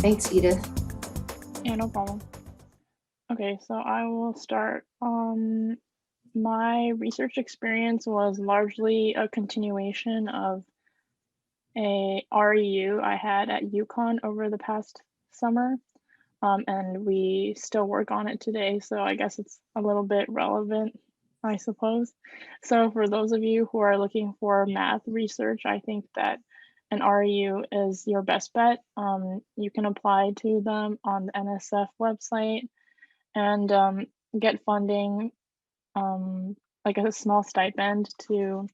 Thanks, Edith. Yeah, no problem. Okay, so I will start. My research experience was largely a continuation of a REU I had at UConn over the past summer, and we still work on it today, so I guess it's a little bit relevant, I suppose. So for those of you who are looking for math research, I think that an REU is your best bet. You can apply to them on the NSF website and get funding, like a small stipend to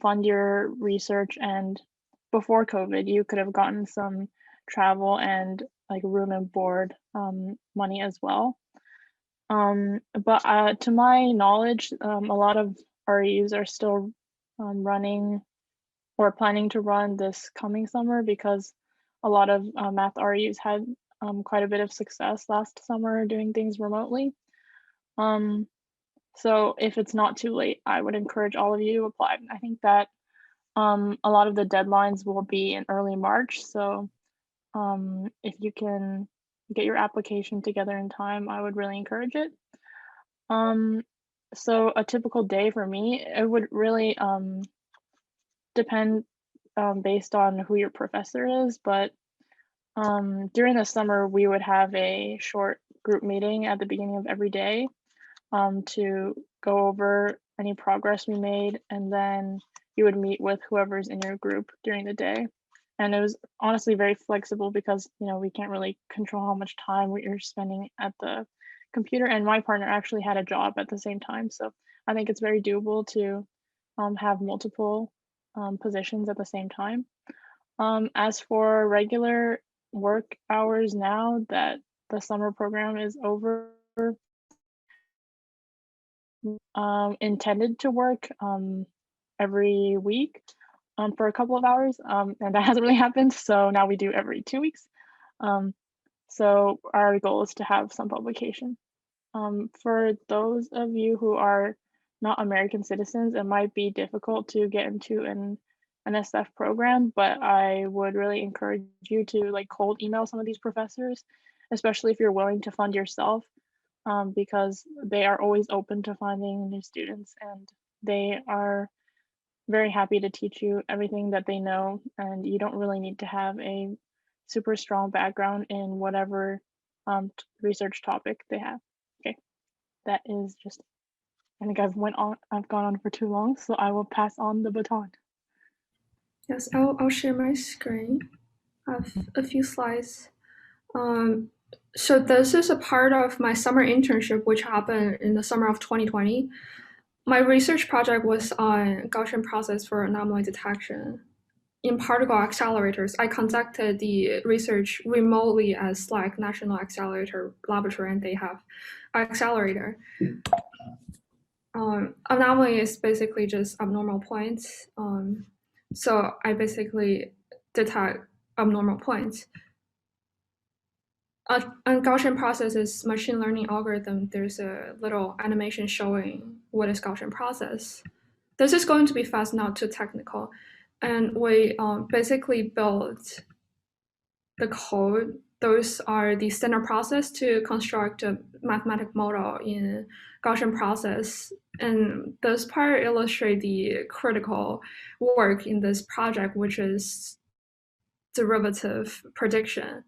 fund your research. And before COVID, you could have gotten some travel and like room and board money as well. But to my knowledge, a lot of REUs are still running or planning to run this coming summer because a lot of math REUs had quite a bit of success last summer doing things remotely. So if it's not too late, I would encourage all of you to apply. I think that a lot of the deadlines will be in early March. So if you can get your application together in time, I would really encourage it. So a typical day for me, it would really depend based on who your professor is, but during the summer, we would have a short group meeting at the beginning of every day to go over any progress we made, and then you would meet with whoever's in your group during the day. And it was honestly very flexible because, you know, we can't really control how much time we are spending at the computer. And my partner actually had a job at the same time. So I think it's very doable to have multiple positions at the same time. As for regular work hours now that the summer program is over, intended to work every week for a couple of hours, and that hasn't really happened. So now we do every 2 weeks. So our goal is to have some publication. For those of you who are not American citizens, it might be difficult to get into an SF program, but I would really encourage you to like cold email some of these professors, especially if you're willing to fund yourself, because they are always open to finding new students, and they are very happy to teach you everything that they know, and you don't really need to have a super strong background in whatever research topic they have. Okay, that is just, I think I've gone on for too long, so I will pass on the baton. Yes, I'll share my screen. I have a few slides. So this is a part of my summer internship, which happened in the summer of 2020. My research project was on Gaussian process for anomaly detection. In particle accelerators, I conducted the research remotely at SLAC National Accelerator Laboratory, and they have accelerator. Anomaly is basically just abnormal points. So I basically detect abnormal points. On Gaussian processes machine learning algorithm, there's a little animation showing what is Gaussian process. This is going to be fast, not too technical. And we basically built the code. Those are the standard process to construct a mathematical model in Gaussian process. And this part illustrates the critical work in this project, which is derivative prediction.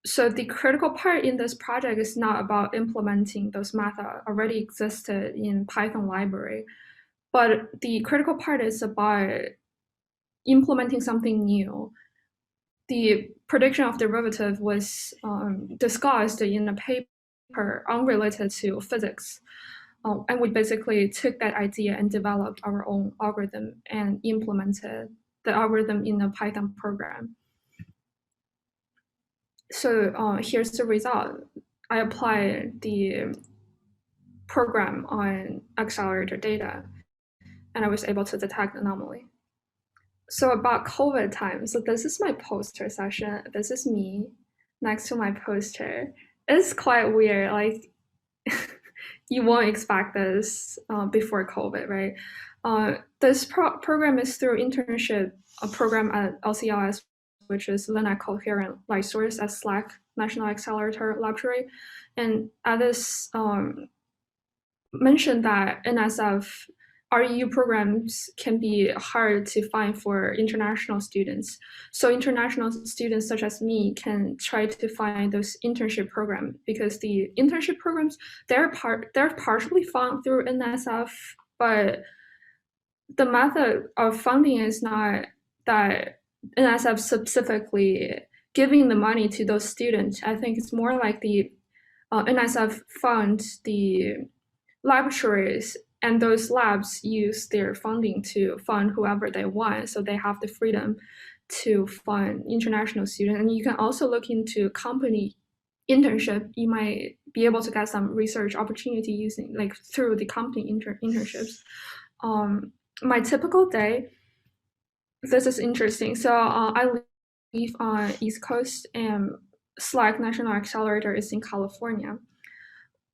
So the critical part in this project is not about implementing those methods already existed in Python library, but the critical part is about implementing something new. The prediction of derivative was discussed in a paper unrelated to physics. And we basically took that idea and developed our own algorithm and implemented the algorithm in a Python program. So here's the result. I applied the program on accelerator data, and I was able to detect anomaly. So about COVID time, so this is my poster session. This is me next to my poster. It's quite weird, like you won't expect this before COVID, right? This program is through internship, a program at LCL as which is Linux Coherent Light Source at SLAC National Accelerator Laboratory. And Alice mentioned that NSF REU programs can be hard to find for international students. So international students such as me can try to find those internship programs, because the internship programs, they're partially funded through NSF, but the method of funding is not that NSF specifically giving the money to those students. I think it's more like the NSF fund the laboratories, and those labs use their funding to fund whoever they want. So they have the freedom to fund international students. And you can also look into company internship. You might be able to get some research opportunity using like through the company internships. My typical day, this is interesting. So I live on East Coast, and SLAC National Accelerator is in California.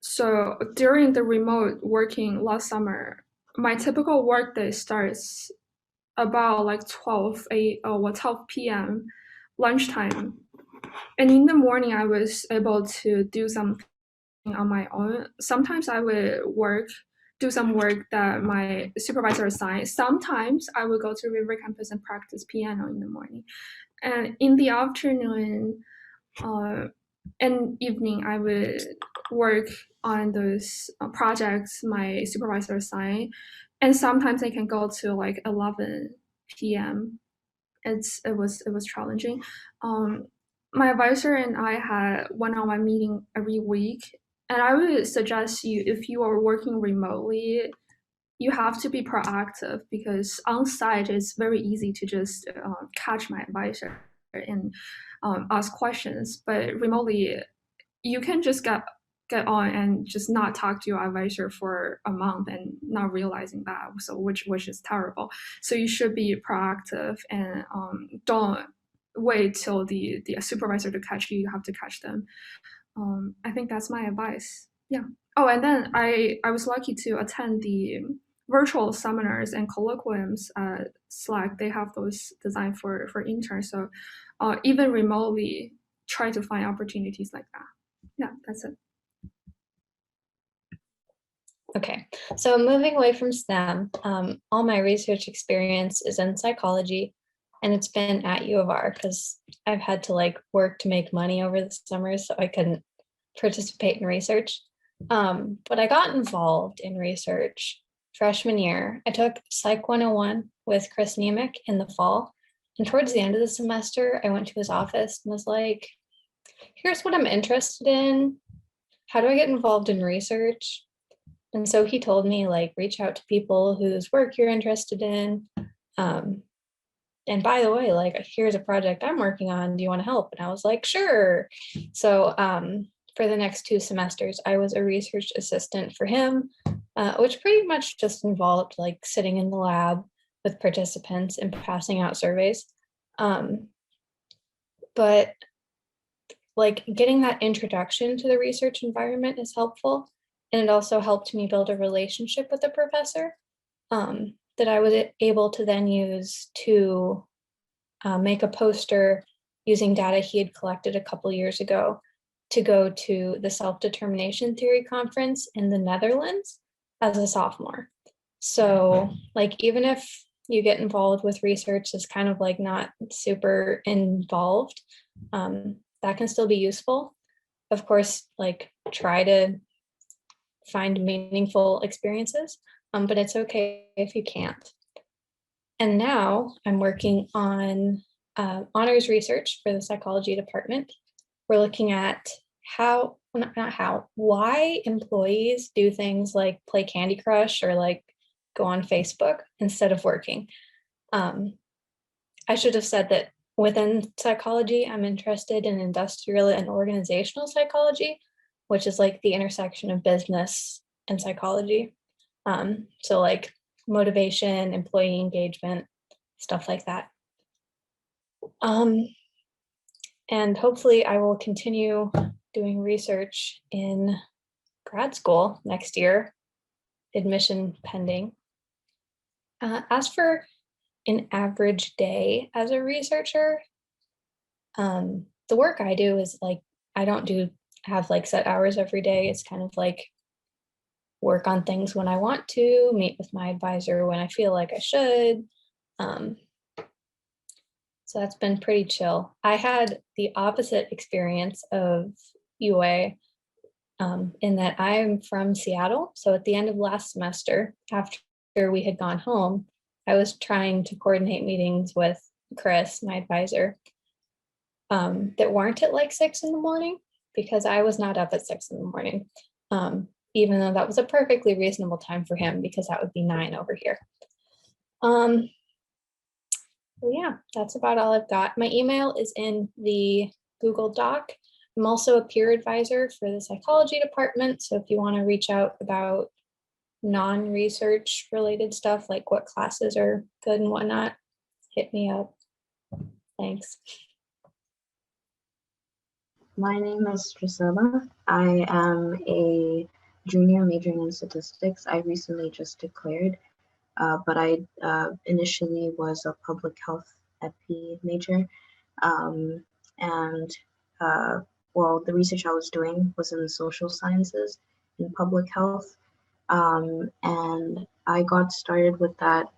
So during the remote working last summer, my typical workday starts about like 12 p.m. lunchtime. And in the morning, I was able to do something on my own. Sometimes I would do some work that my supervisor assigned. Sometimes I would go to River Campus and practice piano in the morning. And in the afternoon and evening, I would work on those projects my supervisor assigned. And sometimes I can go to like 11 p.m. It was challenging. My advisor and I had one-on-one meeting every week, and I would suggest you, if you are working remotely, you have to be proactive, because on site it's very easy to just catch my advisor and ask questions. But remotely, you can just get on and just not talk to your advisor for a month and not realizing that, so which is terrible. So you should be proactive, and don't wait till the supervisor to catch you. You have to catch them. I think that's my advice. Yeah. Oh, and then I was lucky to attend the virtual seminars and colloquiums at SLAC. They have those designed for interns. So even remotely, try to find opportunities like that. Yeah, that's it. Okay, so moving away from STEM, all my research experience is in psychology, and it's been at U of R because I've had to like work to make money over the summer, so I couldn't participate in research. But I got involved in research freshman year. I took Psych 101 with Chris Nemec in the fall, and towards the end of the semester, I went to his office and was like, here's what I'm interested in. How do I get involved in research? And so he told me, like, reach out to people whose work you're interested in. And by the way, like, here's a project I'm working on. Do you want to help? And I was like, sure. So for the next 2 semesters, I was a research assistant for him, which pretty much just involved like sitting in the lab with participants and passing out surveys. But like getting that introduction to the research environment is helpful. And it also helped me build a relationship with the professor that I was able to then use to make a poster using data he had collected a couple years ago to go to the Self-Determination Theory Conference in the Netherlands as a sophomore. So like, even if you get involved with research that's kind of like not super involved, that can still be useful. Of course, like try to find meaningful experiences, but it's okay if you can't. And now I'm working on honors research for the psychology department. We're looking at why employees do things like play Candy Crush or like go on Facebook instead of working. I should have said that within psychology, I'm interested in industrial and organizational psychology, which is like the intersection of business and psychology. So like motivation, employee engagement, stuff like that. And hopefully I will continue doing research in grad school next year, admission pending. As for an average day as a researcher, the work I do is like, I don't have like set hours every day. It's kind of like work on things when I want to, meet with my advisor when I feel like I should. So that's been pretty chill. I had the opposite experience of Yue, in that I'm from Seattle. So at the end of last semester, after we had gone home, I was trying to coordinate meetings with Chris, my advisor, that weren't at like 6 a.m, because I was not up at 6 a.m, even though that was a perfectly reasonable time for him, because that would be 9 over here. Yeah, that's about all I've got. My email is in the Google Doc. I'm also a peer advisor for the psychology department. So if you want to reach out about non-research related stuff, like what classes are good and whatnot, hit me up. Thanks. My name is Drusilla. I am a junior majoring in statistics. I recently just declared, but I initially was a public health EP major. Well, the research I was doing was in the social sciences in public health. And I got started with that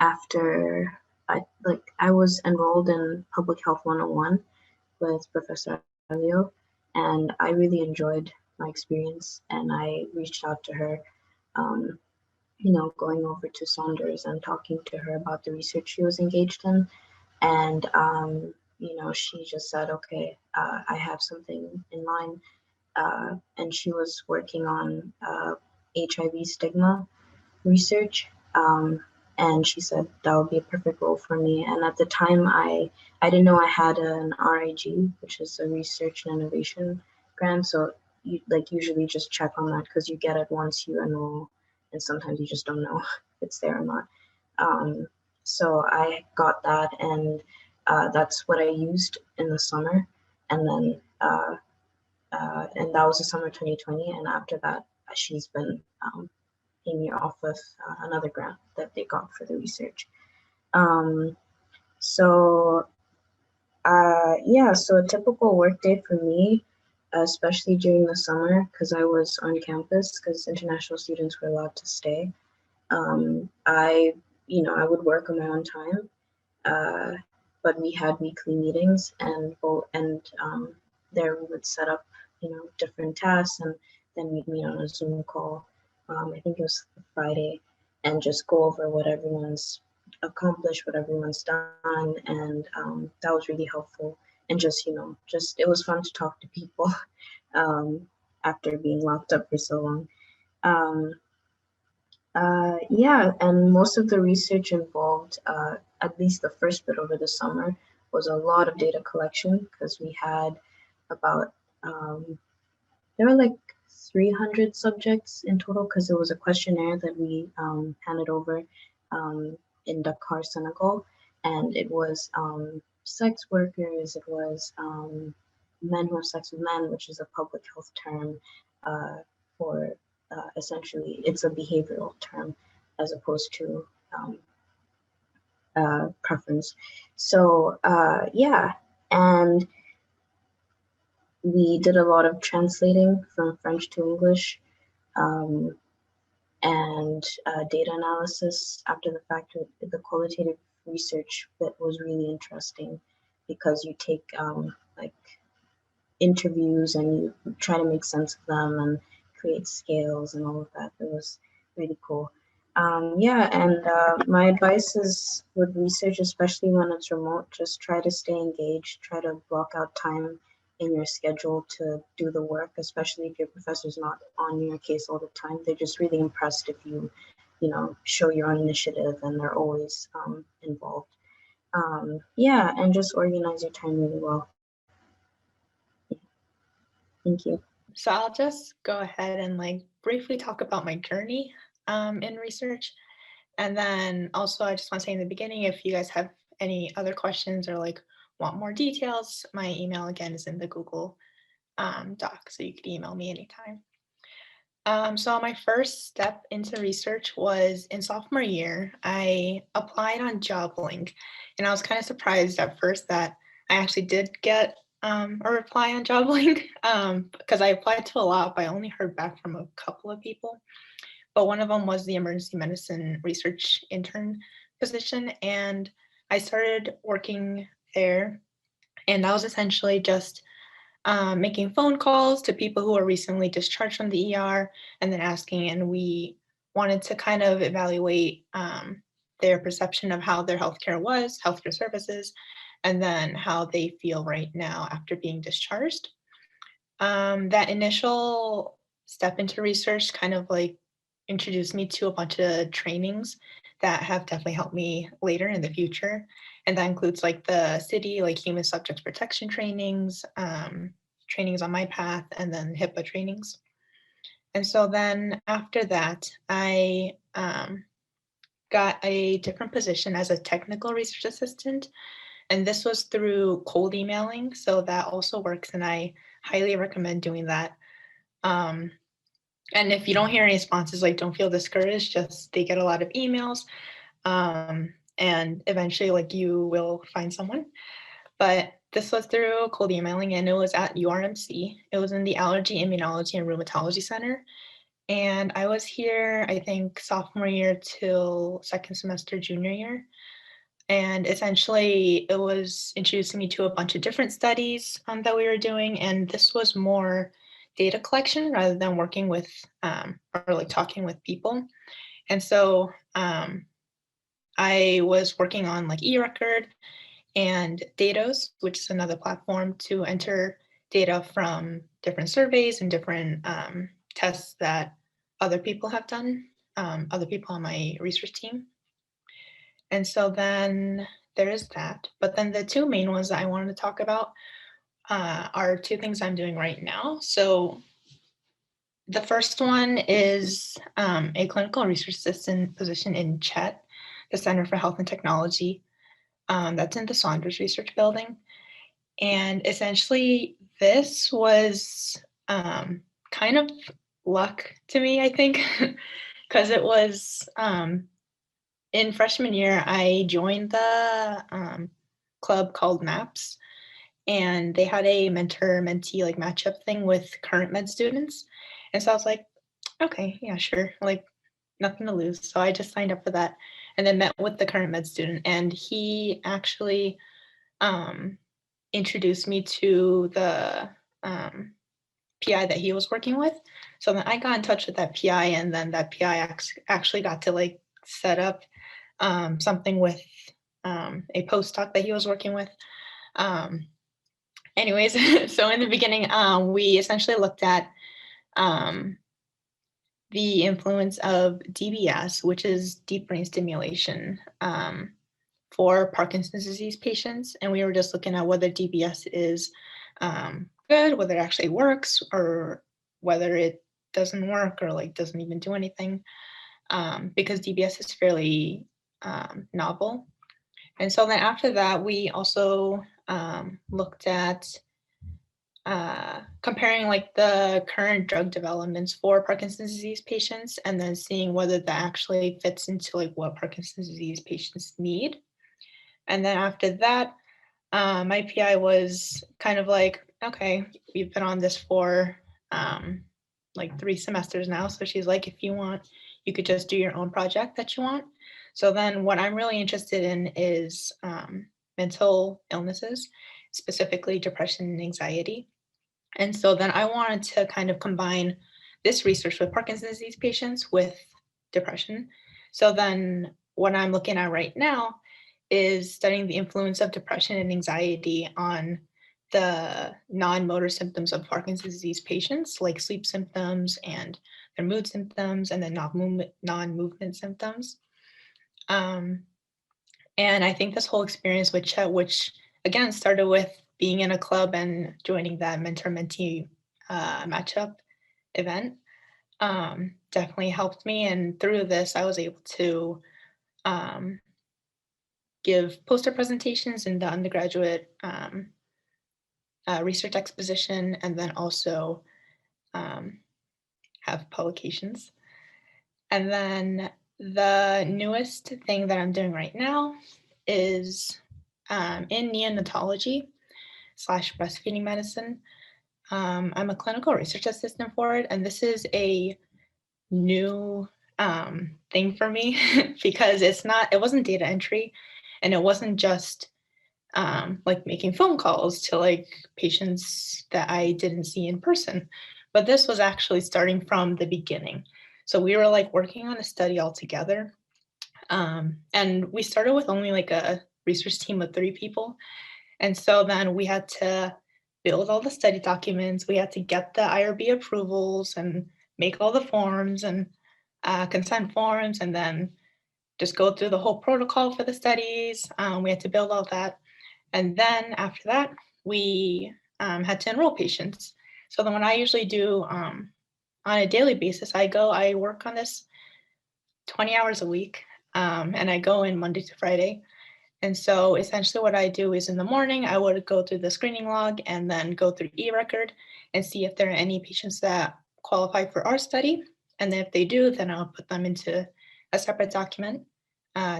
after I was enrolled in Public Health 101 with Professor Elio, and I really enjoyed my experience, and I reached out to her, going over to Saunders and talking to her about the research she was engaged in. And, she just said, okay, I have something in mind. And she was working on HIV stigma research. And she said that would be a perfect role for me. And at the time, I didn't know I had an RIG, which is a research and innovation grant. So you usually just check on that because you get it once you enroll, and sometimes you just don't know if it's there or not. So I got that, and that's what I used in the summer. And then and that was the summer 2020. And after that, she's been paying me off with another grant that they got for the research. So a typical work day for me, especially during the summer, because I was on campus, because international students were allowed to stay. I would work on my own time, but we had weekly meetings, and there we would set up, different tasks, and then we'd meet on a Zoom call. I think it was Friday, and just go over what everyone's accomplished, what everyone's done, and that was really helpful. And just it was fun to talk to people after being locked up for so long. And most of the research involved, at least the first bit over the summer, was a lot of data collection, because we had about, there were like 300 subjects in total, because it was a questionnaire that we handed over in Dakar, Senegal. And it was sex workers, it was men who have sex with men, which is a public health term for essentially, it's a behavioral term as opposed to preference. So and we did a lot of translating from French to English, and data analysis after the fact. The qualitative research that was really interesting, because you take interviews and you try to make sense of them and create scales and all of that. It was really cool. My advice is with research, especially when it's remote, just try to stay engaged, try to block out time in your schedule to do the work, especially if your professor's not on your case all the time. They're just really impressed if you show your own initiative, and they're always involved. And just organize your time really well. Thank you. So I'll just go ahead and briefly talk about my journey in research. And then also I just want to say in the beginning, if you guys have any other questions or want more details, my email again is in the Google Doc, so you could email me anytime. So my first step into research was in sophomore year. I applied on JobLink, and I was kind of surprised at first that I actually did get a reply on JobLink because I applied to a lot, but I only heard back from a couple of people. But one of them was the emergency medicine research intern position, and I started working there. And that was essentially just making phone calls to people who were recently discharged from the ER and then asking, and we wanted to kind of evaluate their perception of how their healthcare services, and then how they feel right now after being discharged. That initial step into research kind of like introduced me to a bunch of trainings that have definitely helped me later in the future. And that includes like the city, like human subjects protection trainings, trainings on my path, and then HIPAA trainings. And so then after that, I got a different position as a technical research assistant. And this was through cold emailing. So that also works, and I highly recommend doing that. And if you don't hear any responses, like don't feel discouraged, just they get a lot of emails. And eventually like you will find someone. But this was through cold emailing, and it was at URMC. It was in the Allergy, Immunology, and Rheumatology Center. And I was here, I think, sophomore year till second semester, junior year. And essentially, it was introducing me to a bunch of different studies that we were doing. And this was more data collection rather than working with or like talking with people. And so I was working on like eRecord and Datos, which is another platform to enter data from different surveys and different tests that other people have done, other people on my research team. And so then there is that. But then the two main ones that I wanted to talk about are two things I'm doing right now. So the first one is a clinical research assistant position in CHET, the Center for Health and Technology. That's in the Saunders Research Building. And essentially, this was kind of luck to me, I think, because it was in freshman year, I joined the club called MAPS, and they had a mentor-mentee like matchup thing with current med students. And so I was like, okay, yeah, sure, like nothing to lose. So I just signed up for that and then met with the current med student, and he actually introduced me to the PI that he was working with. So then I got in touch with that PI, and then that PI actually got to like set up something with a postdoc that he was working with. Anyways, so in the beginning, we essentially looked at the influence of DBS, which is deep brain stimulation, for Parkinson's disease patients. And we were just looking at whether DBS is good, whether it actually works, or whether it doesn't work or like doesn't even do anything, because DBS is fairly novel. And so then after that, we also looked at comparing like the current drug developments for Parkinson's disease patients, and then seeing whether that actually fits into like what Parkinson's disease patients need. And then after that, my PI was kind of like, okay, we've been on this for like 3 semesters now. So she's like, if you want, you could just do your own project that you want. So then what I'm really interested in is mental illnesses, specifically depression and anxiety. And so then I wanted to kind of combine this research with Parkinson's disease patients with depression. So then what I'm looking at right now is studying the influence of depression and anxiety on the non-motor symptoms of Parkinson's disease patients, like sleep symptoms and their mood symptoms, and then non-movement symptoms. And I think this whole experience with Chet, which again started with being in a club and joining that mentor-mentee matchup event, definitely helped me. And through this, I was able to give poster presentations in the undergraduate research exposition, and then also have publications. And then the newest thing that I'm doing right now is in neonatology. / breastfeeding medicine. I'm a clinical research assistant for it, and this is a new thing for me because it wasn't data entry, and it wasn't just like making phone calls to like patients that I didn't see in person, but this was actually starting from the beginning. So we were like working on a study all together, and we started with only like a research team of 3 people, and so then we had to build all the study documents. We had to get the IRB approvals and make all the forms and consent forms, and then just go through the whole protocol for the studies. We had to build all that. And then after that, we had to enroll patients. So then what I usually do on a daily basis, I work on this 20 hours a week, and I go in Monday to Friday. And so essentially what I do is in the morning, I would go through the screening log and then go through eRecord and see if there are any patients that qualify for our study. And then if they do, then I'll put them into a separate document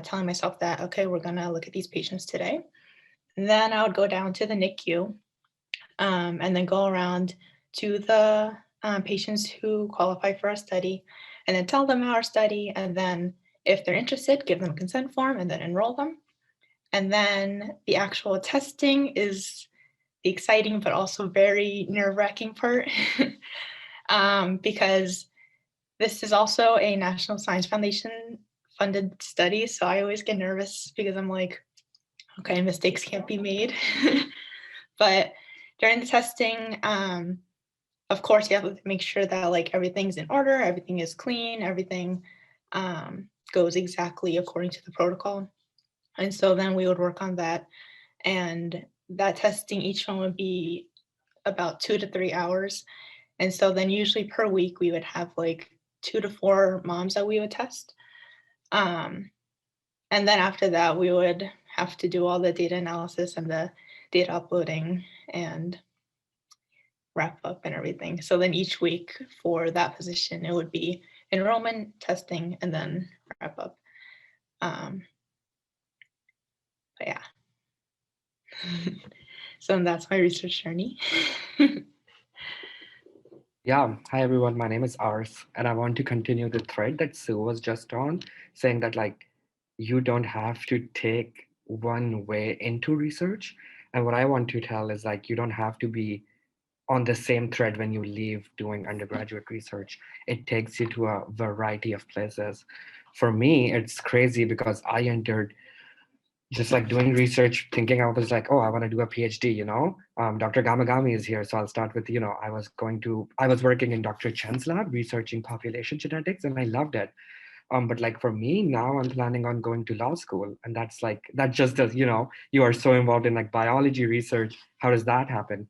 telling myself that, okay, we're gonna look at these patients today. And then I would go down to the NICU and then go around to the patients who qualify for our study and then tell them our study. And then if they're interested, give them a consent form and then enroll them. And then the actual testing is the exciting but also very nerve-wracking part because this is also a National Science Foundation funded study. So I always get nervous because I'm like, okay, mistakes can't be made. But during the testing, of course, you have to make sure that like everything's in order, everything is clean, everything goes exactly according to the protocol. And so then we would work on that. And that testing, each one would be about 2 to 3 hours. And so then usually per week, we would have like 2 to 4 moms that we would test. And then after that, we would have to do all the data analysis and the data uploading and wrap up and everything. So then each week for that position, it would be enrollment, testing, and then wrap up. But yeah. So that's my research journey. Yeah, hi everyone, my name is Ars, and I want to continue the thread that Sue was just on, saying that like you don't have to take one way into research. And what I want to tell is like you don't have to be on the same thread when you leave doing undergraduate research. It takes you to a variety of places. For me, it's crazy because I entered just like doing research, thinking I was like, oh, I want to do a PhD, you know? Dr. Gamagami is here. So I'll start with, you know, I was working in Dr. Chen's lab, researching population genetics, and I loved it. But like for me now, I'm planning on going to law school. And that's like, that just does, you know, you are so involved in like biology research. How does that happen?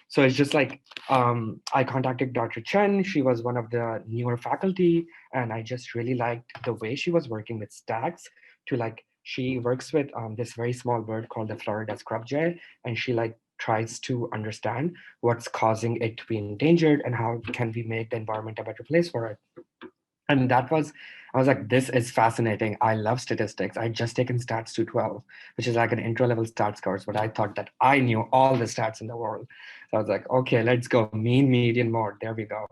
So it's just like, I contacted Dr. Chen. She was one of the newer faculty, and I just really liked the way she was working with stacks to like, she works with this very small bird called the Florida scrub jay, and she like tries to understand what's causing it to be endangered and how can we make the environment a better place for it. And I was like, this is fascinating. I love statistics. I just taken stats 212, which is like an intro level stats course, but I thought that I knew all the stats in the world. So I was like, okay, let's go mean, median, mode. There we go.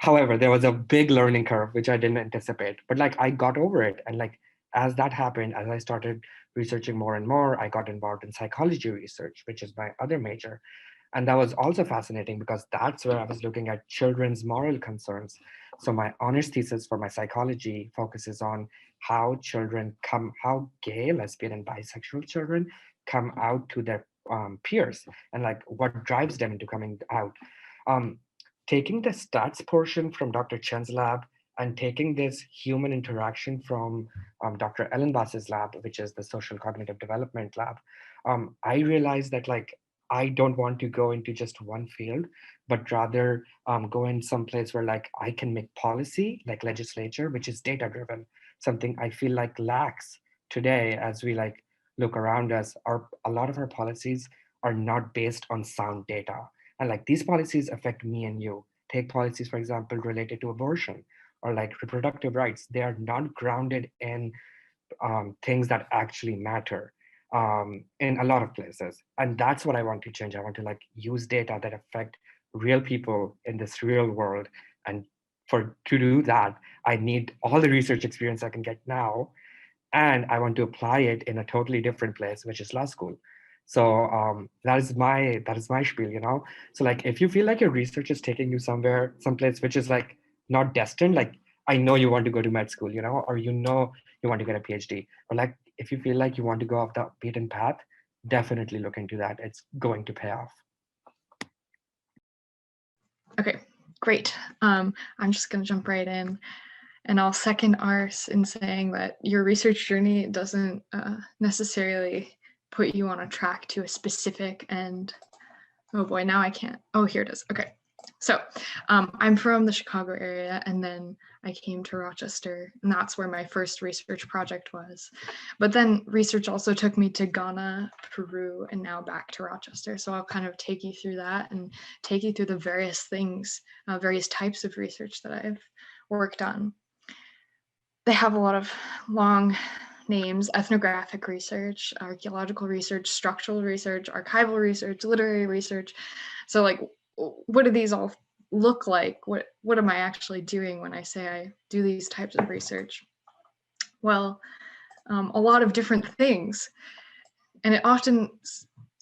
However, there was a big learning curve, which I didn't anticipate, but like I got over it. And like, as that happened, as I started researching more and more, I got involved in psychology research, which is my other major. And that was also fascinating because that's where I was looking at children's moral concerns. So my honors thesis for my psychology focuses on how how gay, lesbian, and bisexual children come out to their peers and like what drives them into coming out. Taking the stats portion from Dr. Chen's lab and taking this human interaction from Dr. Ellen Bass's lab, which is the social cognitive development lab, I realized that like I don't want to go into just one field, but rather go in some place where like I can make policy, like legislature, which is data driven, something I feel like lacks today as we like look around us. A lot of our policies are not based on sound data. And like these policies affect me and you. Take policies, for example, related to abortion or like reproductive rights. They are not grounded in things that actually matter. in a lot of places. And that's what I want to change. I want to like use data that affect real people in this real world. And to do that, I need all the research experience I can get now. And I want to apply it in a totally different place, which is law school. So that is my spiel, you know. So like, if you feel like your research is taking you someplace which is like not destined, like I know you want to go to med school, you know, or you know you want to get a PhD, or like if you feel like you want to go off the beaten path, definitely look into that. It's going to pay off. Okay, great. I'm just going to jump right in. And I'll second Ars in saying that your research journey doesn't necessarily put you on a track to a specific end. Oh boy, now I can't. Oh, here it is. Okay. So I'm from the Chicago area, and then I came to Rochester, and that's where my first research project was. But then research also took me to Ghana, Peru, and now back to Rochester. So I'll kind of take you through that and take you through the various things, various types of research that I've worked on. They have a lot of long names: ethnographic research, archaeological research, structural research, archival research, literary research. So like, what do these all look like? What am I actually doing when I say I do these types of research? Well, a lot of different things. And it often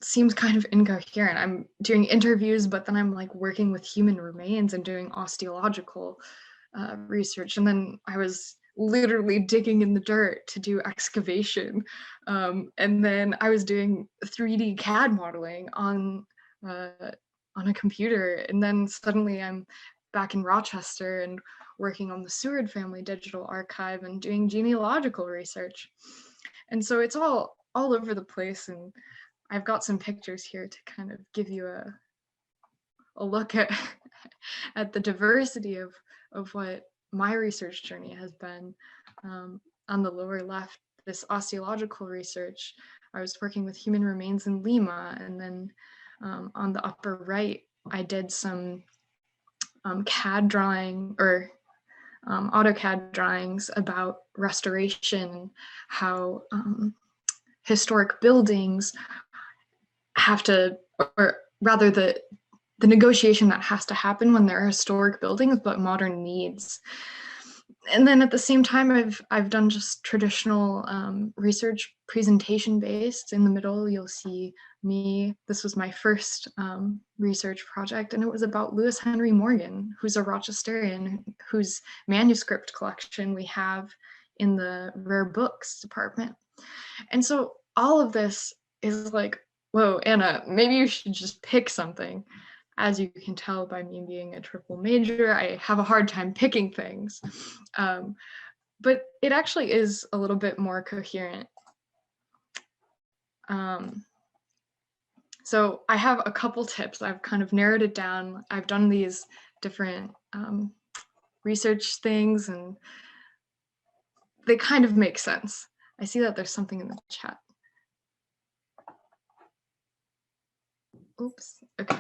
seems kind of incoherent. I'm doing interviews, but then I'm like working with human remains and doing osteological research. And then I was literally digging in the dirt to do excavation. And then I was doing 3D CAD modeling on a computer. And then suddenly I'm back in Rochester and working on the Seward family digital archive and doing genealogical research. And so it's all over the place. And I've got some pictures here to kind of give you a look at at the diversity of what my research journey has been. On the lower left, this osteological research, I was working with human remains in Lima. And then on the upper right, I did some CAD drawing or AutoCAD drawings about restoration, how historic buildings have to, or rather the negotiation that has to happen when there are historic buildings but modern needs. And then at the same time, I've done just traditional research, presentation based. In the middle, you'll see me. This was my first research project, and it was about Lewis Henry Morgan, who's a Rochesterian, whose manuscript collection we have in the rare books department. And so all of this is like, whoa, Anna, maybe you should just pick something. As you can tell by me being a triple major, I have a hard time picking things. But it actually is a little bit more coherent. So I have a couple tips. I've kind of narrowed it down. I've done these different research things, and they kind of make sense. I see that there's something in the chat. Oops, okay.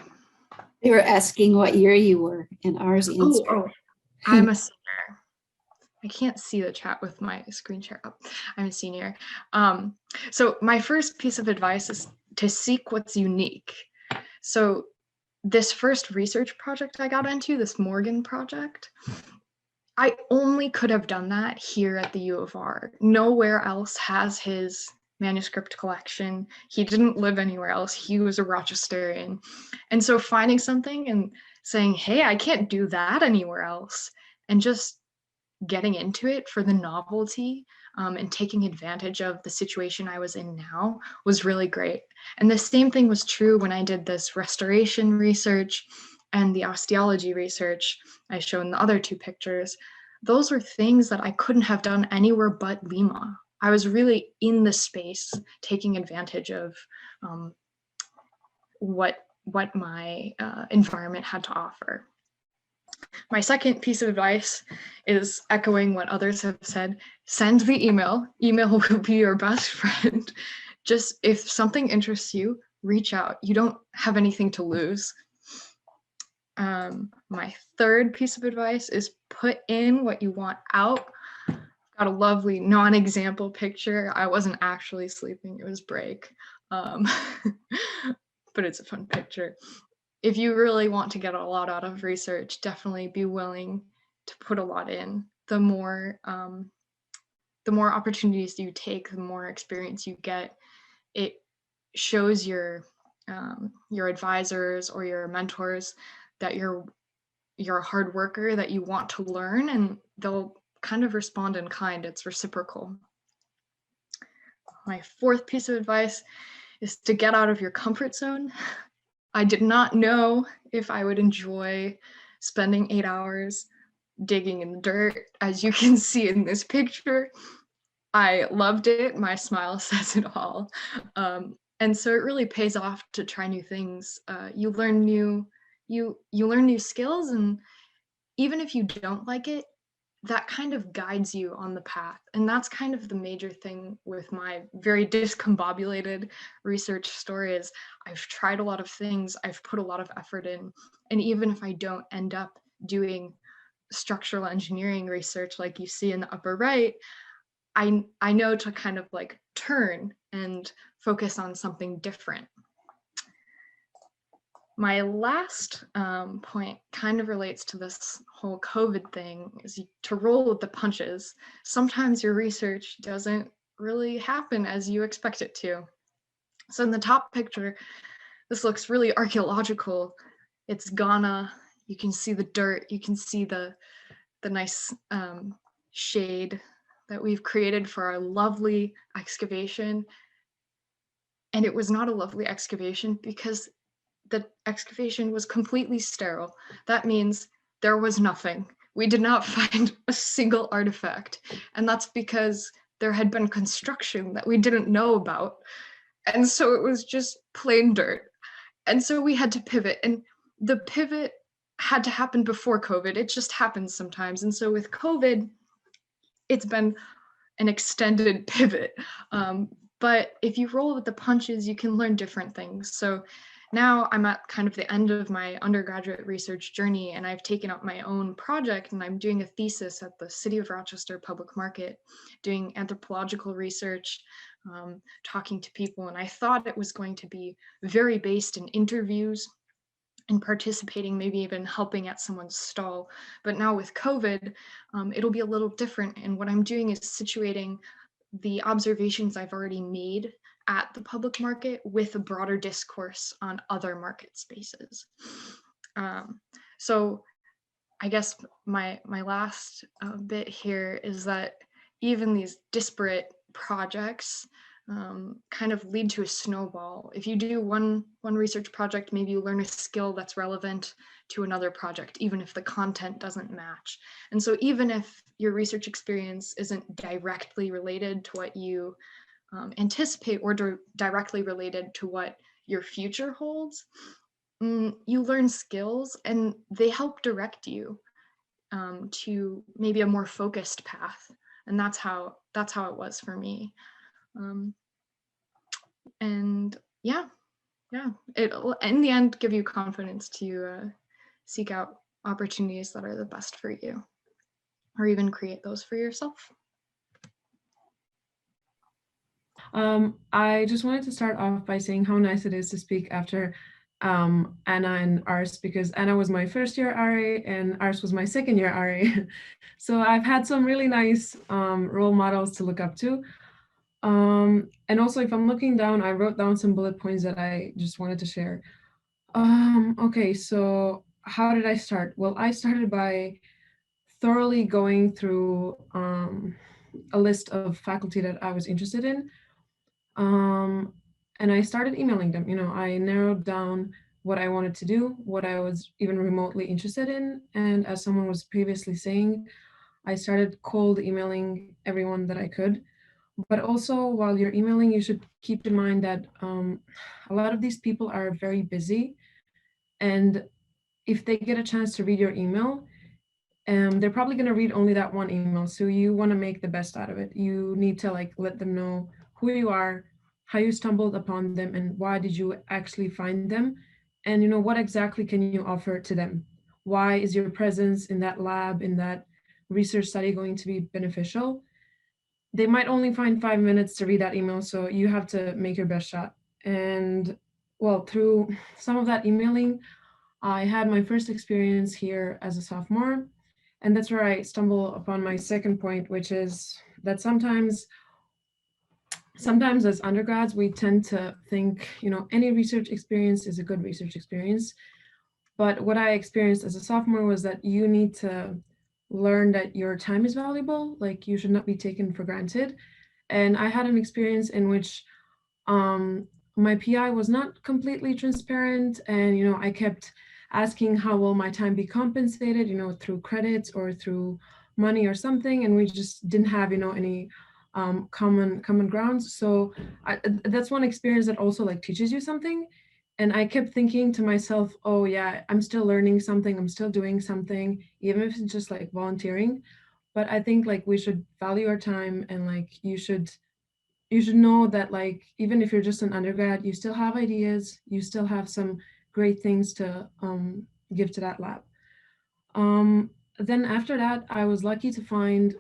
They were asking what year you were, and Ars answered. Oh, I'm a senior. I can't see the chat with my screen share up. I'm a senior. So my first piece of advice is to seek what's unique. So this first research project I got into, this Morgan project, I only could have done that here at the U of R. Nowhere else has his manuscript collection. He didn't live anywhere else. He was a Rochesterian. And so finding something and saying, hey, I can't do that anywhere else, and just getting into it for the novelty and taking advantage of the situation I was in now was really great. And the same thing was true when I did this restoration research and the osteology research I show in the other two pictures. Those were things that I couldn't have done anywhere but Lima. I was really in the space, taking advantage of what my environment had to offer. My second piece of advice is echoing what others have said. Send the email. Email will be your best friend. Just if something interests you, reach out. You don't have anything to lose. My third piece of advice is put in what you want out. I've got a lovely non-example picture. I wasn't actually sleeping, it was break. But it's a fun picture. If you really want to get a lot out of research, definitely be willing to put a lot in. The more opportunities you take, the more experience you get. It shows your advisors or your mentors that you're a hard worker, that you want to learn, and they'll kind of respond in kind. It's reciprocal. My fourth piece of advice is to get out of your comfort zone. I did not know if I would enjoy spending 8 hours digging in the dirt, as you can see in this picture. I loved it. My smile says it all. And so it really pays off to try new things. You learn new skills, and even if you don't like it, that kind of guides you on the path. And that's kind of the major thing with my very discombobulated research story is I've tried a lot of things, I've put a lot of effort in, and even if I don't end up doing structural engineering research like you see in the upper right, I know to kind of like turn and focus on something different. My last point kind of relates to this whole COVID thing, is to roll with the punches. Sometimes your research doesn't really happen as you expect it to. So in the top picture, this looks really archaeological. It's Ghana. You can see the dirt. You can see the nice shade that we've created for our lovely excavation. And it was not a lovely excavation because the excavation was completely sterile. That means there was nothing. We did not find a single artifact. And that's because there had been construction that we didn't know about. And so it was just plain dirt. And so we had to pivot. And the pivot had to happen before COVID. It just happens sometimes. And so with COVID, it's been an extended pivot. But if you roll with the punches, you can learn different things. So now I'm at kind of the end of my undergraduate research journey, and I've taken up my own project, and I'm doing a thesis at the City of Rochester Public Market, doing anthropological research, talking to people. And I thought it was going to be very based in interviews and participating, maybe even helping at someone's stall. But now with COVID, it'll be a little different. And what I'm doing is situating the observations I've already made at the public market with a broader discourse on other market spaces. So I guess my last bit here is that even these disparate projects kind of lead to a snowball. If you do one research project, maybe you learn a skill that's relevant to another project, even if the content doesn't match. And so even if your research experience isn't directly related to what you anticipate or directly related to what your future holds, you learn skills and they help direct you to maybe a more focused path. And that's how it was for me. And yeah, it'll in the end give you confidence to seek out opportunities that are the best for you, or even create those for yourself. I just wanted to start off by saying how nice it is to speak after Anna and Ars, because Anna was my first year RA and Ars was my second year RA. So I've had some really nice role models to look up to. And also, if I'm looking down, I wrote down some bullet points that I just wanted to share. Okay, so how did I start? Well, I started by thoroughly going through a list of faculty that I was interested in. And I started emailing them. I narrowed down what I wanted to do, what I was even remotely interested in. And as someone was previously saying, I started cold emailing everyone that I could. But also, while you're emailing, you should keep in mind that a lot of these people are very busy. And if they get a chance to read your email, they're probably going to read only that one email. So you want to make the best out of it. You need to let them know who you are, how you stumbled upon them, and why did you actually find them? And what exactly can you offer to them? Why is your presence in that lab, in that research study going to be beneficial? they might only find 5 minutes to read that email, so you have to make your best shot. And well, through some of that emailing, I had my first experience here as a sophomore, and that's where I stumble upon my second point, which is that sometimes as undergrads, we tend to think, any research experience is a good research experience. But what I experienced as a sophomore was that you need to learn that your time is valuable, like you should not be taken for granted. And I had an experience in which my PI was not completely transparent, and I kept asking how will my time be compensated, through credits or through money or something, and we just didn't have any common grounds. So that's one experience that also like teaches you something. And I kept thinking to myself, oh yeah, I'm still learning something, I'm still doing something, even if it's just like volunteering. But I think like we should value our time, and like you should know that like even if you're just an undergrad, you still have ideas, you still have some great things to give to that lab. Then after that, I was lucky to find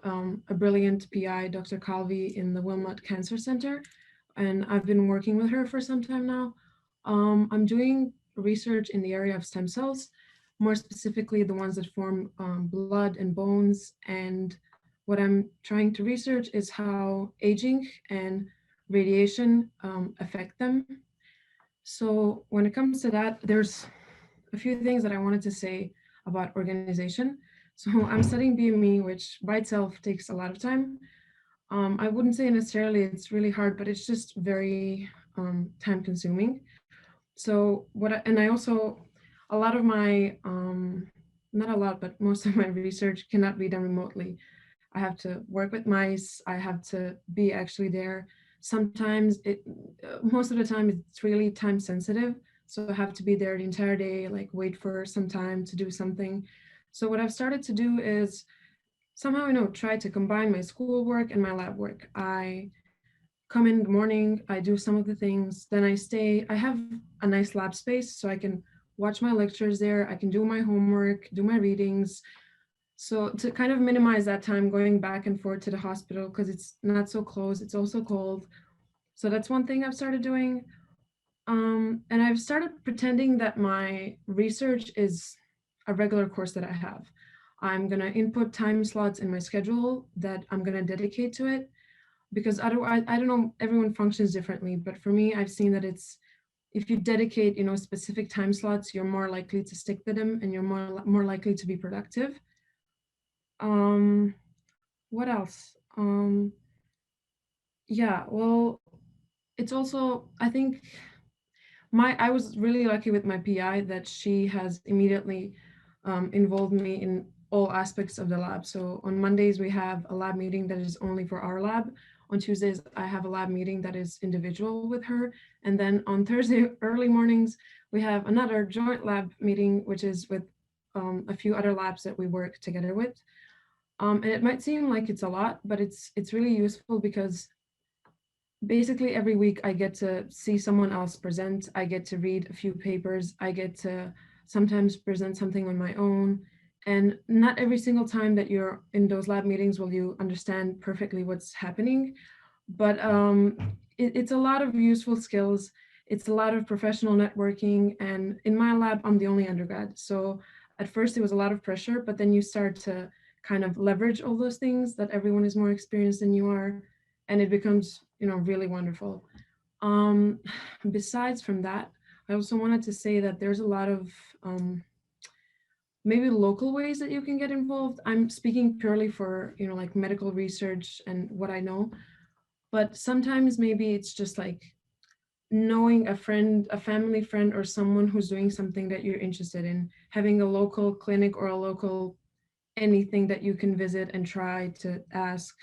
a brilliant PI, Dr. Calvi, in the Wilmot Cancer Center, and I've been working with her for some time now. I'm doing research in the area of stem cells, more specifically the ones that form blood and bones. And what I'm trying to research is how aging and radiation affect them. So when it comes to that, there's a few things that I wanted to say about organization. So I'm studying BME, which by itself takes a lot of time. I wouldn't say necessarily it's really hard, but it's just very time consuming. So and I also, a lot of my, not a lot, but most of my research cannot be done remotely. I have to work with mice, I have to be actually there. Sometimes most of the time it's really time sensitive. So I have to be there the entire day, like wait for some time to do something. So what I've started to do is somehow, try to combine my schoolwork and my lab work. I come in the morning, I do some of the things, then I stay. I have a nice lab space so I can watch my lectures there, I can do my homework, do my readings. So to kind of minimize that time going back and forth to the hospital, because it's not so close, it's also cold. So that's one thing I've started doing. And I've started pretending that my research is a regular course that I have. I'm gonna input time slots in my schedule that I'm gonna dedicate to it, because otherwise, I don't know, everyone functions differently, but for me, I've seen that if you dedicate, specific time slots, you're more likely to stick to them and you're more likely to be productive. What else? Yeah, well, it's also, I think I was really lucky with my PI that she has immediately involved me in all aspects of the lab. So on Mondays, we have a lab meeting that is only for our lab. On Tuesdays, I have a lab meeting that is individual with her. And then on Thursday, early mornings, we have another joint lab meeting, which is with a few other labs that we work together with. And it might seem like it's a lot, but it's really useful because basically every week I get to see someone else present. I get to read a few papers. I get to sometimes present something on my own. And not every single time that you're in those lab meetings will you understand perfectly what's happening. But it's a lot of useful skills. It's a lot of professional networking. And in my lab, I'm the only undergrad. So at first it was a lot of pressure, but then you start to kind of leverage all those things that everyone is more experienced than you are. And it becomes, really wonderful. Besides from that, I also wanted to say that there's a lot of maybe local ways that you can get involved. I'm speaking purely for, like medical research and what I know, but sometimes maybe it's just like knowing a friend, a family friend, or someone who's doing something that you're interested in, having a local clinic or a local anything that you can visit and try to ask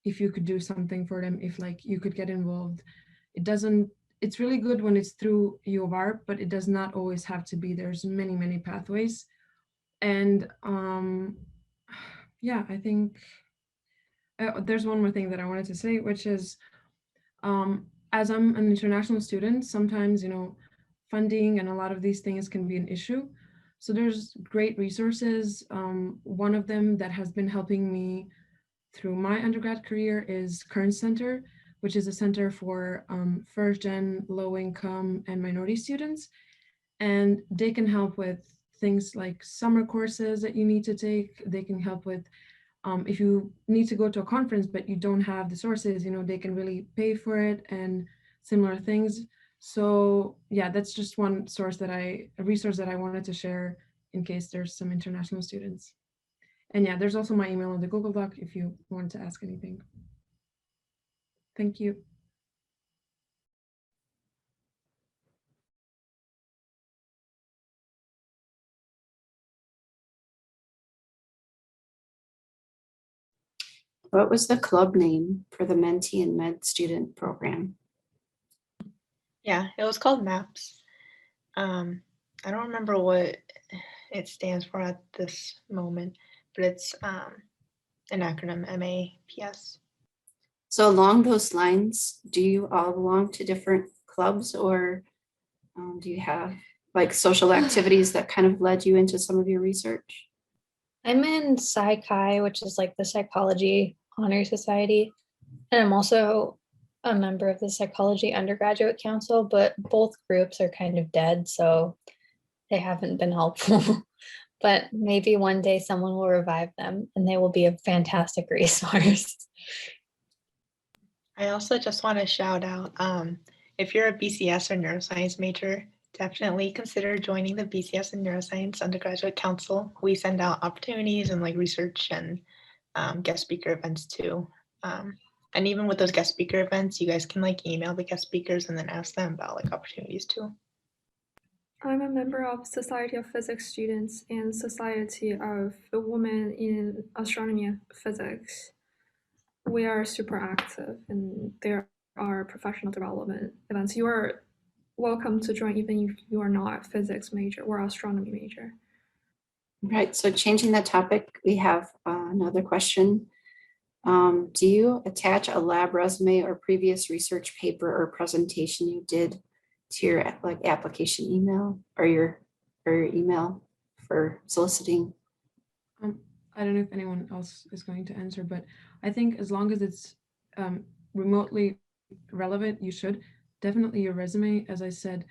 if you could do something for them, if like you could get involved. It's really good when it's through U of R, but it does not always have to be. There's many pathways. And yeah, I think there's one more thing that I wanted to say, which is as I'm an international student, sometimes, funding and a lot of these things can be an issue. So there's great resources. One of them that has been helping me through my undergrad career is Current Center, which is a center for first-gen, low-income, and minority students. And they can help with things like summer courses that you need to take. They can help with if you need to go to a conference but you don't have the sources, they can really pay for it and similar things. So yeah, that's just one resource that I wanted to share in case there's some international students. And yeah, there's also my email in the Google Doc if you want to ask anything. Thank you. What was the club name for the Mentee and Med student program? Yeah, it was called MAPS. I don't remember what it stands for at this moment, but it's an acronym, MAPS. So along those lines, do you all belong to different clubs, or do you have like social activities that kind of led you into some of your research? I'm in Psy-Chi, which is like the Psychology Honor Society. And I'm also a member of the Psychology Undergraduate Council, but both groups are kind of dead, so they haven't been helpful. But maybe one day someone will revive them and they will be a fantastic resource. I also just want to shout out, if you're a BCS or neuroscience major, definitely consider joining the BCS and Neuroscience Undergraduate Council. We send out opportunities and like research and guest speaker events too. And even with those guest speaker events, you guys can like email the guest speakers and then ask them about like opportunities too. I'm a member of Society of Physics Students and Society of Women in Astronomy and Physics. We are super active and there are professional development events. You are welcome to join even if you are not physics major or astronomy major. Right, so changing that topic, we have another question. Do you attach a lab resume or previous research paper or presentation you did to your like application email or your email for soliciting? I don't know if anyone else is going to answer, but I think as long as it's remotely relevant, you should. Definitely your resume, as I said,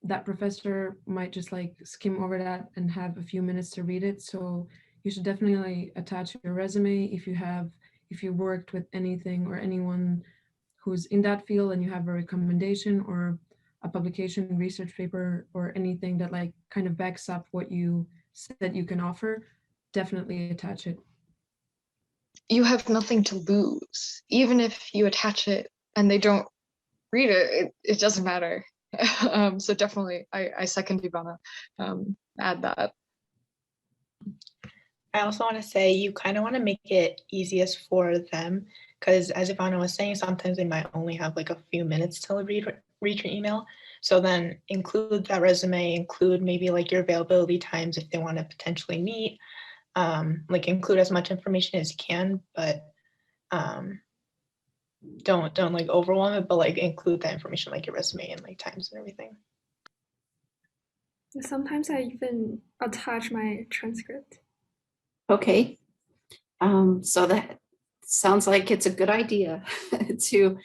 that professor might just like skim over that and have a few minutes to read it. So you should definitely attach your resume if you worked with anything or anyone who's in that field and you have a recommendation or a publication, research paper, or anything that like kind of backs up what you said you can offer, definitely attach it. You have nothing to lose. Even if you attach it and they don't read it, it doesn't matter. So definitely, I second Ivana. Add that. I also want to say you kind of want to make it easiest for them because as Ivana was saying, sometimes they might only have like a few minutes to read your email. So then include that resume, include maybe like your availability times if they want to potentially meet, like include as much information as you can, but don't like overwhelm it, but like include that information like your resume and like times and everything. Sometimes I even attach my transcript. Okay, so that sounds like it's a good idea to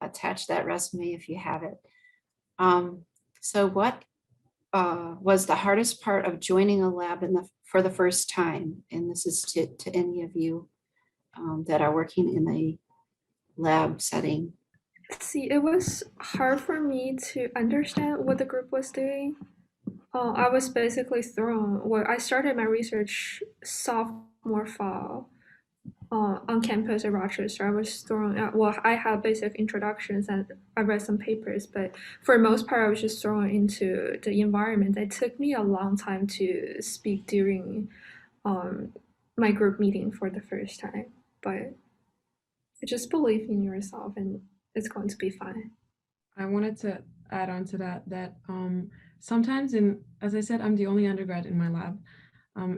attach that resume if you have it. So what was the hardest part of joining a lab for the first time? And this is to any of you that are working in a lab setting. See, it was hard for me to understand what the group was doing. I was basically thrown. Well, I started my research sophomore fall on campus at Rochester. I was thrown. Well, I had basic introductions and I read some papers, but for the most part, I was just thrown into the environment. It took me a long time to speak during my group meeting for the first time, but just believe in yourself and it's going to be fine. I wanted to add on to that sometimes as I said, I'm the only undergrad in my lab.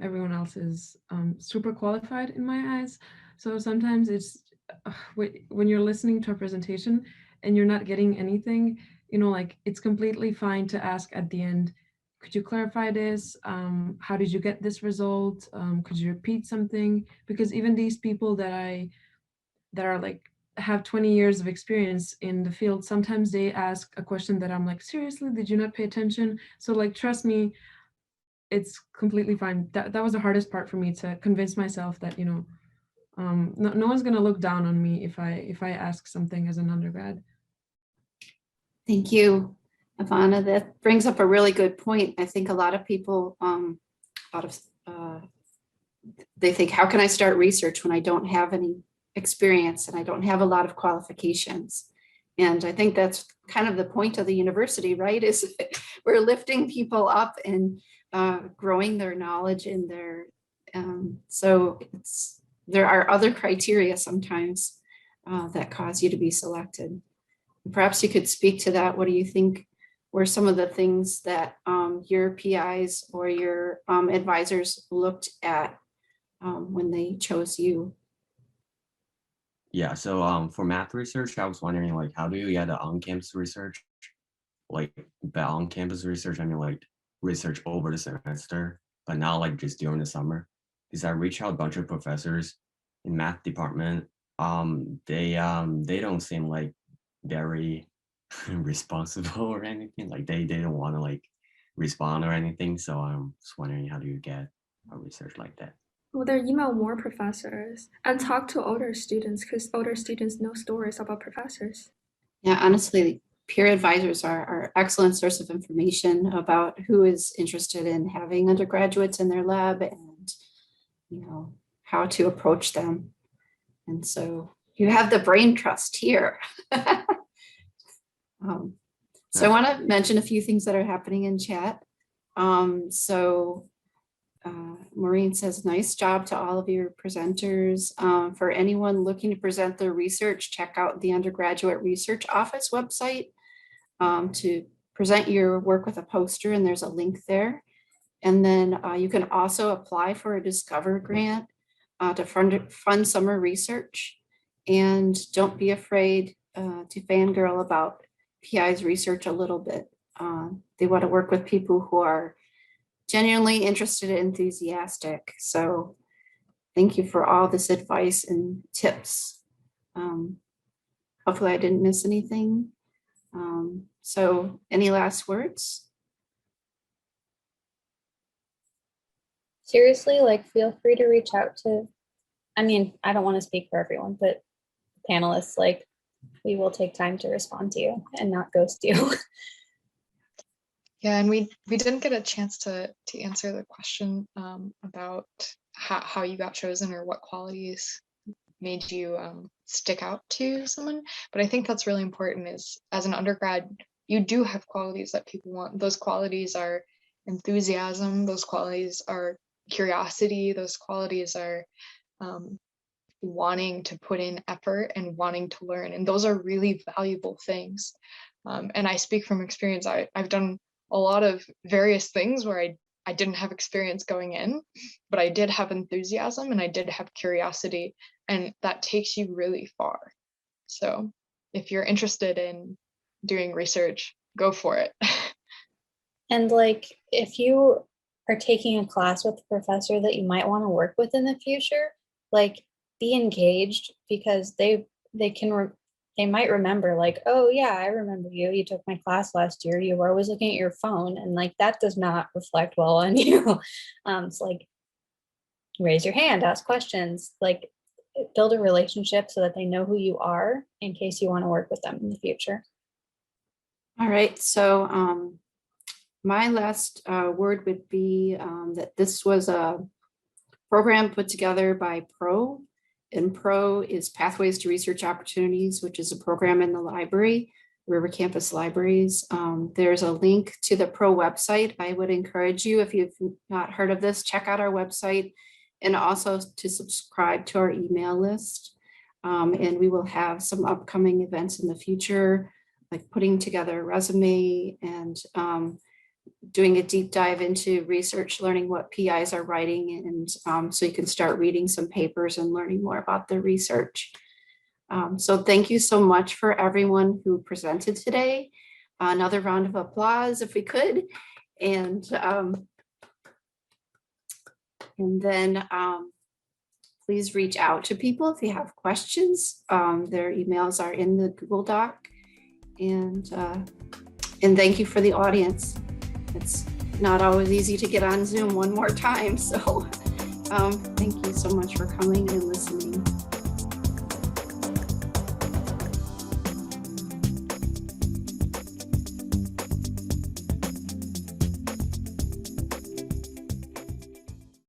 Everyone else is super qualified in my eyes. So sometimes it's when you're listening to a presentation and you're not getting anything, like it's completely fine to ask at the end, could you clarify this? How did you get this result? Could you repeat something? Because even these people that I that are like have 20 years of experience in the field, sometimes they ask a question that I'm like, seriously, did you not pay attention? So like, trust me, it's completely fine. That was the hardest part for me, to convince myself that, you know, no one's gonna look down on me if I ask something as an undergrad. Thank you, Ivana. That brings up a really good point. I think a lot of people, they think, how can I start research when I don't have any experience and I don't have a lot of qualifications? And I think that's kind of the point of the university, right? Is we're lifting people up and growing their knowledge in their, so there are other criteria sometimes that cause you to be selected. Perhaps you could speak to that. What do you think were some of the things that your PIs or your advisors looked at when they chose you? Yeah, so for math research, I was wondering, like, how do you get the on-campus research? Like, by on-campus research, I mean like research over the semester, but not like just during the summer. Because I reached out a bunch of professors in math department. They don't seem like very responsible or anything. Like they don't want to like respond or anything. So I'm just wondering, how do you get a research like that? Well, they email more professors and talk to older students because older students know stories about professors. Yeah, honestly, peer advisors are excellent source of information about who is interested in having undergraduates in their lab and, you know, how to approach them. And so you have the brain trust here. So I want to mention a few things that are happening in chat. Maureen says, nice job to all of your presenters. For anyone looking to present their research, check out the Undergraduate Research Office website to present your work with a poster, and there's a link there. And then you can also apply for a Discover grant to fund summer research. And don't be afraid to fangirl about PI's research a little bit. They want to work with people who are genuinely interested and enthusiastic. So thank you for all this advice and tips. Hopefully I didn't miss anything. So any last words? Seriously, like feel free to reach out to, I mean, I don't want to speak for everyone, but panelists, like we will take time to respond to you and not ghost you. Yeah, and we didn't get a chance to answer the question about how you got chosen or what qualities made you stick out to someone. But I think that's really important, is as an undergrad, you do have qualities that people want. Those qualities are enthusiasm, those qualities are curiosity, those qualities are wanting to put in effort and wanting to learn. And those are really valuable things. And I speak from experience. I've done a lot of various things where I didn't have experience going in, but I did have enthusiasm and I did have curiosity, and that takes you really far. So if you're interested in doing research, go for it. And like, if you are taking a class with a professor that you might want to work with in the future, like be engaged, because they might remember, like, oh yeah, I remember you took my class last year, you were always looking at your phone, and like that does not reflect well on you. So like raise your hand, ask questions, like build a relationship so that they know who you are in case you want to work with them in the future. All right, so my last word would be that this was a program put together by PRO, and PRO is Pathways to Research Opportunities, which is a program in the library, River Campus Libraries. There's a link to the PRO website. I would encourage you, if you've not heard of this, check out our website, and also to subscribe to our email list. And we will have some upcoming events in the future, like putting together a resume and doing a deep dive into research, learning what PIs are writing, and so you can start reading some papers and learning more about the research. So thank you so much for everyone who presented today. Another round of applause if we could. And then please reach out to people if you have questions. Their emails are in the Google Doc. And thank you for the audience. It's not always easy to get on Zoom one more time. So thank you so much for coming and listening.